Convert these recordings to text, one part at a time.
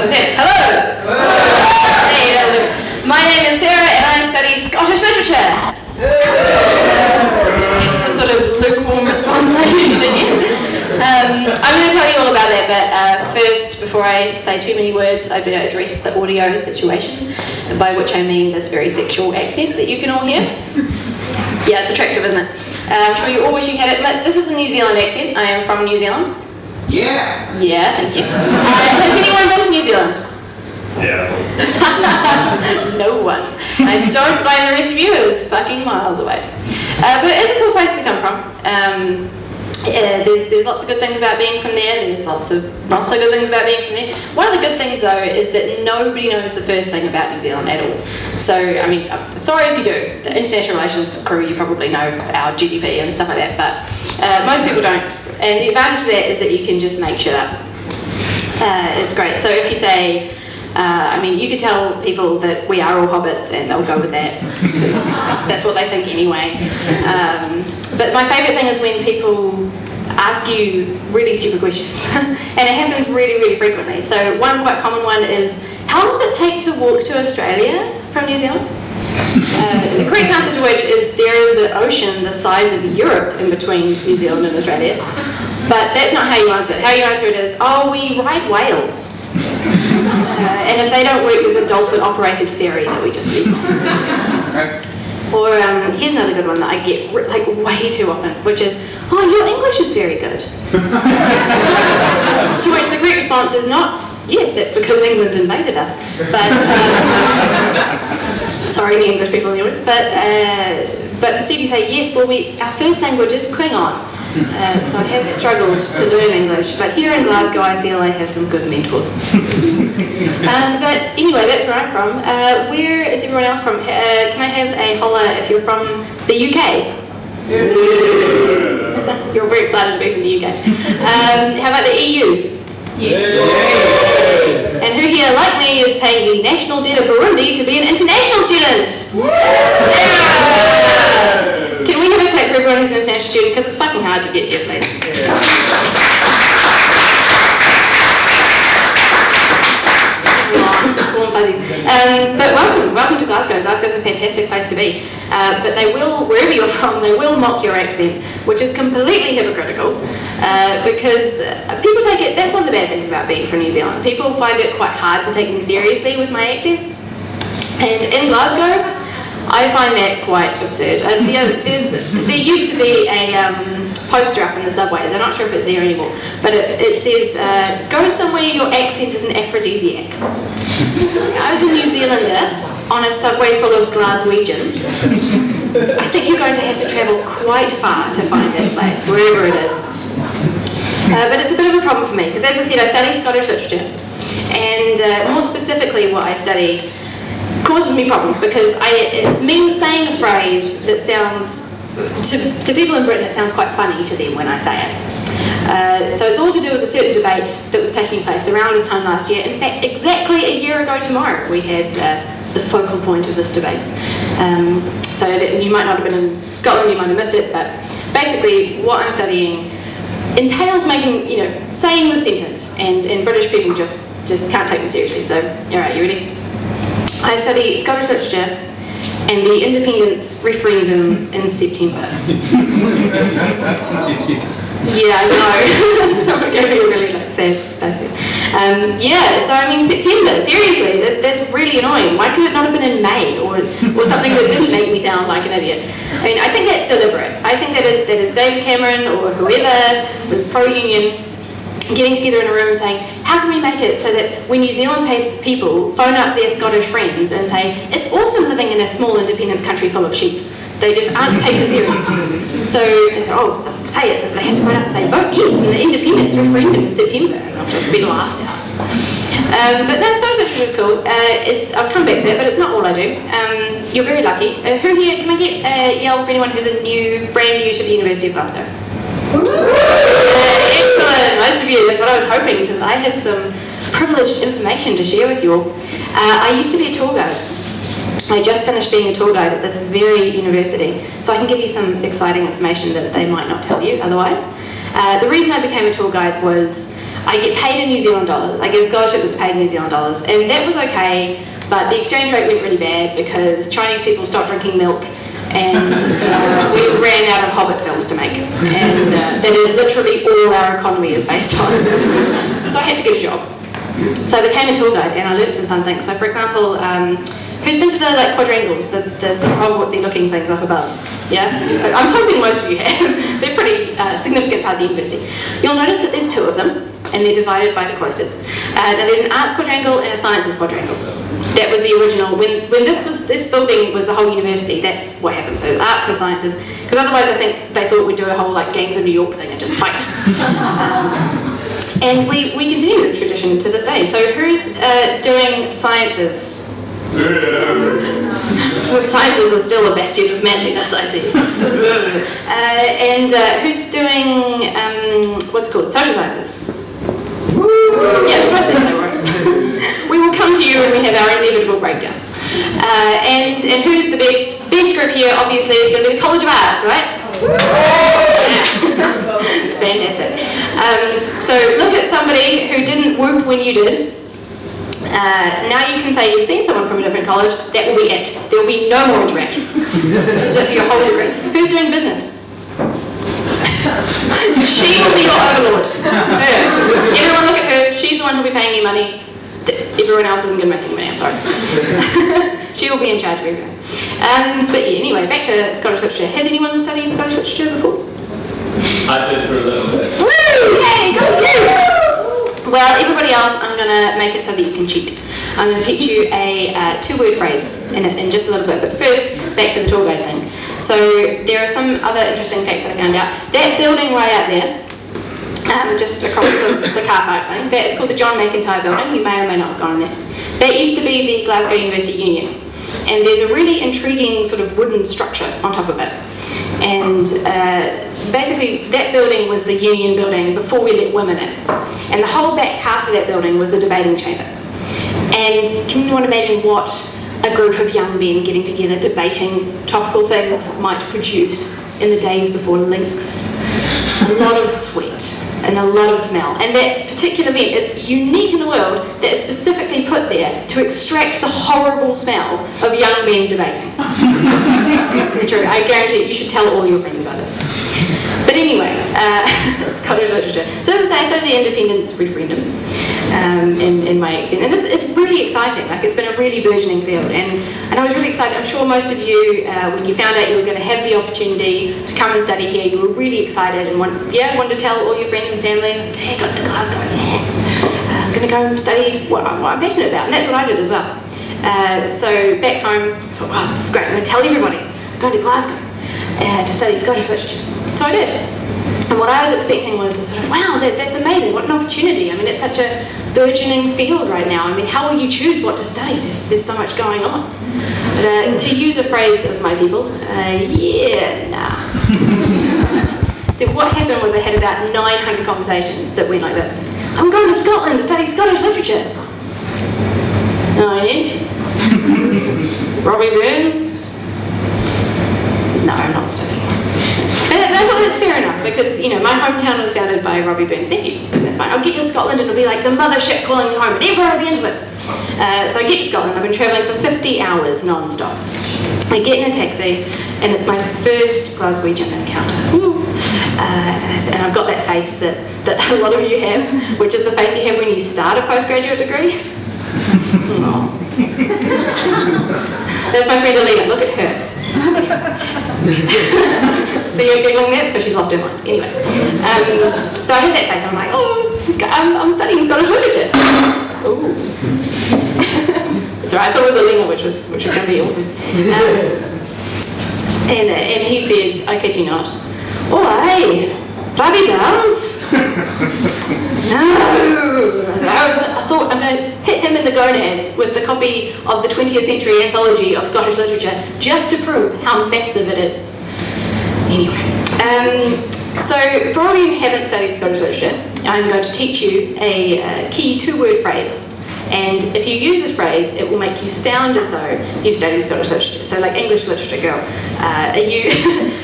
Okay. Hello! Hey, my name is Sarah and I study Scottish literature. It's the sort of lukewarm response I usually get. I'm going to tell you all about that, but first, before I say too many words, I better address the audio situation, by which I mean this very sexual accent that you can all hear. Yeah, it's attractive, isn't it? I'm sure you all wish you had it, but this is a New Zealand accent. I am from New Zealand. Yeah. Yeah, thank you. Has anyone been to New Zealand? Yeah. No one. I don't blame the rest of you, it's fucking miles away. But it's a cool place to come from. There's lots of good things about being from there, there's lots of not so good things about being from there. One of the good things though is that nobody knows the first thing about New Zealand at all. So, I mean, I'm sorry if you do. The international relations crew, you probably know our GDP and stuff like that, but most people don't. And the advantage of that is that you can just make shit up. It's great. So if you say, I mean, you could tell people that we are all hobbits and they'll go with that because that's what they think anyway. But my favourite thing is when people ask you really stupid questions. And it happens really, really frequently. So one quite common one is, how long does it take to walk to Australia from New Zealand? The correct answer to which is there is an ocean the size of Europe in between New Zealand and Australia. But that's not how you answer it. How you answer it is, oh, we ride whales. And if they don't work, there's a dolphin-operated ferry that we just leave. Or here's another good one that I get like way too often, which is, oh, your English is very good. To which the correct response is not, yes, that's because England invaded us. But sorry, the English people in the audience. But instead you say, yes, well, our first language is Klingon. So I have struggled to learn English, but here in Glasgow I feel I have some good mentors. But anyway, that's where I'm from. Where is everyone else from? Can I have a holler if you're from the UK? You're very excited to be from the UK. How about the EU? And who here, like me, is paying the national debt of Burundi to be an international student? Can we have a clap for everyone who's an international student? Because it's fucking hard to get here, please. It's warm fuzzies. But welcome to Glasgow. Glasgow's a fantastic place to be. But they will, wherever you're from, they will mock your accent, which is completely hypocritical. Because people take it, that's one of the bad things about being from New Zealand. People find it quite hard to take me seriously with my accent. And in Glasgow, I find that quite absurd. There used to be a poster up in the subways, I'm not sure if it's there anymore, but it says, go somewhere your accent is an aphrodisiac. I was a New Zealander on a subway full of Glaswegians. I think you're going to have to travel quite far to find that place, wherever it is. But it's a bit of a problem for me, because as I said, I study Scottish literature, and more specifically what I study causes me problems because it means saying a phrase that sounds, to people in Britain, it sounds quite funny to them when I say it. So it's all to do with a certain debate that was taking place around this time last year. In fact, exactly a year ago tomorrow, we had the focal point of this debate. So you might not have been in Scotland, you might have missed it, but basically what I'm studying entails saying the sentence, and British people just can't take me seriously. So, alright, you ready? I study Scottish literature and the independence referendum in September. Yeah, I know. Someone gave me a really sad basic. So I mean, September, seriously, that's really annoying. Why could it not have been in May or something that didn't make me sound like an idiot? I mean, I think that's deliberate. I think that is David Cameron or whoever was pro-union getting together in a room and saying, how can we make it so that when New Zealand people phone up their Scottish friends and say, it's awesome living in a small independent country full of sheep, they just aren't taken seriously. So they say, oh, they'll say it, so they have to phone up and say, vote yes in the independence referendum in September, and I'll just be laughed at. But no, Scottish literature is cool. I'll come back to that, but it's not all I do. You're very lucky. Who here, can I get a yell for anyone who's brand new to the University of Glasgow? Excellent, most of you, that's what I was hoping, because I have some privileged information to share with you all. I used to be a tour guide. I just finished being a tour guide at this very university, so I can give you some exciting information that they might not tell you otherwise. The reason I became a tour guide was I get paid in New Zealand dollars. I get a scholarship that's paid in New Zealand dollars, and that was okay. But the exchange rate went really bad because Chinese people stopped drinking milk, and we ran out of Hobbit films to make, and that is literally all our economy is based on. So I had to get a job. So I became a tour guide, and I learned some fun things. So, for example, who's been to the like quadrangles, the sort of Hogwartsy looking things up above? Yeah? I'm hoping most of you have. They're a pretty significant part of the university. You'll notice that there's 2 of them, and they're divided by the cloisters. Now there's an arts quadrangle and a sciences quadrangle. That was the original. When this building was the whole university, that's what happened. So arts and sciences, because otherwise I think they thought we'd do a whole like Gangs of New York thing and just fight. And we continue this tradition to this day. So who's doing sciences? Sciences are still a bastion of manliness, I see. And who's doing, what's it called, social sciences? Yeah, first thing they were. We will come to you when we have our inevitable breakdowns. And who's the best group here, obviously, is going to be the College of Arts, right? Yeah. Fantastic. So look at somebody who didn't whoop when you did. Now you can say you've seen someone from a different college. That will be it. There will be no more interaction. As if your whole degree. Who's doing business? She will be your overlord. Her. Everyone look at her. She's the one who'll be paying you money. Everyone else isn't going to make any money, I'm sorry. She will be in charge of everything. But yeah, anyway, back to Scottish literature. Has anyone studied Scottish literature before? I did for a little bit. Woo! Yay, go you! Well, everybody else, I'm going to make it so that you can cheat. I'm going to teach you a 2-word phrase in just a little bit. But first, back to the tour guide thing. So there are some other interesting facts I found out. That building right out there, just across the car park thing, that is called the John McIntyre building. You may or may not have gone in there. That used to be the Glasgow University Union. And there's a really intriguing sort of wooden structure on top of it. And basically that building was the union building before we let women in. And the whole back half of that building was the debating chamber. And can anyone imagine what a group of young men getting together debating topical things might produce in the days before links? A lot of sweat and a lot of smell. And that particular event is unique in the world that is specifically put there to extract the horrible smell of young men debating. It's true, I guarantee you should tell all your friends about this. But anyway, Scottish literature. So as I say, so the independence referendum in my accent. And this is really exciting. Like, it's been a really burgeoning field. And I was really excited. I'm sure most of you, when you found out you were going to have the opportunity to come and study here, you were really excited and wanted to tell all your friends and family, hey, I got to Glasgow, yeah. I'm going to go and study what I'm passionate about. And that's what I did as well. So back home, I thought, wow, that's great. I'm going to tell everybody. I'm going to Glasgow to study Scottish literature. So I did. And what I was expecting was a sort of, wow, that's amazing, what an opportunity. I mean, it's such a burgeoning field right now. I mean, how will you choose what to study? There's so much going on. But to use a phrase of my people, nah. So what happened was I had about 900 conversations that went like this. I'm going to Scotland to study Scottish literature. Oh, yeah? Robbie Burns? No, I'm not studying. And I thought that's fair enough because, you know, my hometown was founded by Robbie Burns' nephew, so that's fine. I'll get to Scotland and it'll be like the mothership calling me home and everyone will be into it. So I get to Scotland, I've been travelling for 50 hours non-stop. I get in a taxi and it's my first Glaswegian encounter. And I've got that face that a lot of you have, which is the face you have when you start a postgraduate degree. That's my friend Alina, look at her. So you're giggling there? It's because she's lost her mind. Anyway, so I had that face. I was like, oh, I'm studying Scottish literature. Ooh. It's alright. I thought it was Alina, which was going to be awesome. And he said, I kid you not, oh, hey, bloody bells. No! I thought I'm going to hit him in the gonads with the copy of the 20th century anthology of Scottish literature just to prove how massive it is. Anyway, so for all of you who haven't studied Scottish literature, I'm going to teach you a key 2-word phrase. And if you use this phrase, it will make you sound as though you've studied Scottish literature. So like English literature girl, are you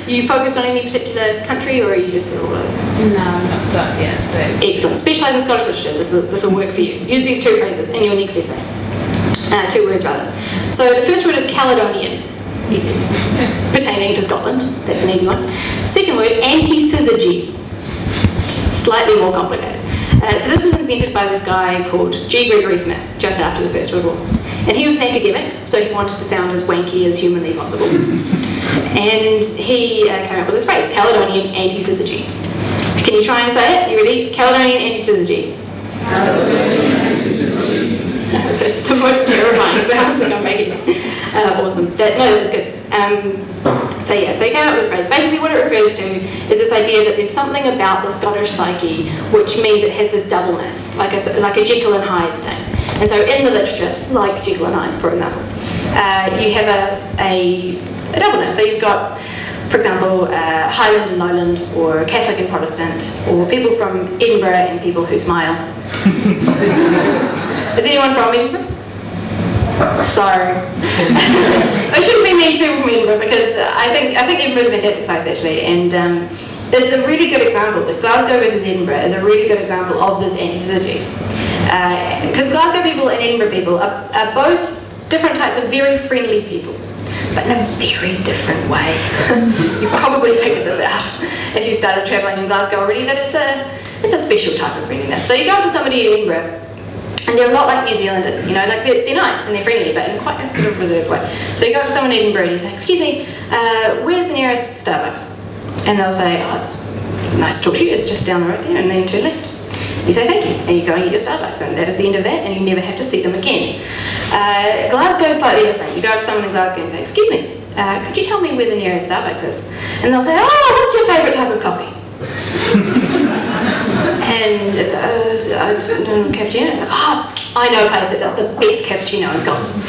you focused on any particular country, or are you just all over? No, I'm not so, yeah. So. Excellent. Specialise in Scottish literature. This will work for you. Use these two phrases in your next essay. 2 words rather. So the first word is Caledonian. Easy. Pertaining to Scotland. That's an easy one. Second word, anti-syzygy. Slightly more complicated. So this was invented by this guy called G. Gregory Smith, just after the First World War. And he was an academic, so he wanted to sound as wanky as humanly possible. And he came up with this phrase, Caledonian anti-syzygy. Can you try and say it? You ready? Caledonian anti-syzygy. Caledonian anti-syzygy. That's the most terrifying sound I'm making. Awesome. That's good. So he came up with this phrase. Basically what it refers to is this idea that there's something about the Scottish psyche which means it has this doubleness, like a Jekyll and Hyde thing. And so in the literature, like Jekyll and Hyde, for example, you have a doubleness. So you've got, for example, Highland and Lowland, or Catholic and Protestant, or people from Edinburgh and people who smile. Is anyone from Edinburgh? Sorry. I shouldn't be mean to people from Edinburgh, because I think Edinburgh's a fantastic place actually, and it's a really good example. That Glasgow versus Edinburgh is a really good example of this anti-syzygy. Because Glasgow people and Edinburgh people are both different types of very friendly people, but in a very different way. You've probably figured this out if you started travelling in Glasgow already, that it's a special type of friendliness. So you go up to somebody in Edinburgh, and they're a lot like New Zealanders, you know, like they're nice and they're friendly, but in quite a sort of reserved way. So you go up to someone in Edinburgh and you say, excuse me, where's the nearest Starbucks? And they'll say, oh, it's nice to talk to you, it's just down the road there, and then turn left. You say thank you, and you go and get your Starbucks, and that is the end of that, and you never have to see them again. Glasgow's slightly different. You go to someone in Glasgow and say, excuse me, could you tell me where the nearest Starbucks is? And they'll say, oh, what's your favourite type of coffee? And cappuccino. It's like, oh, I know a place that does the best cappuccino in Scotland.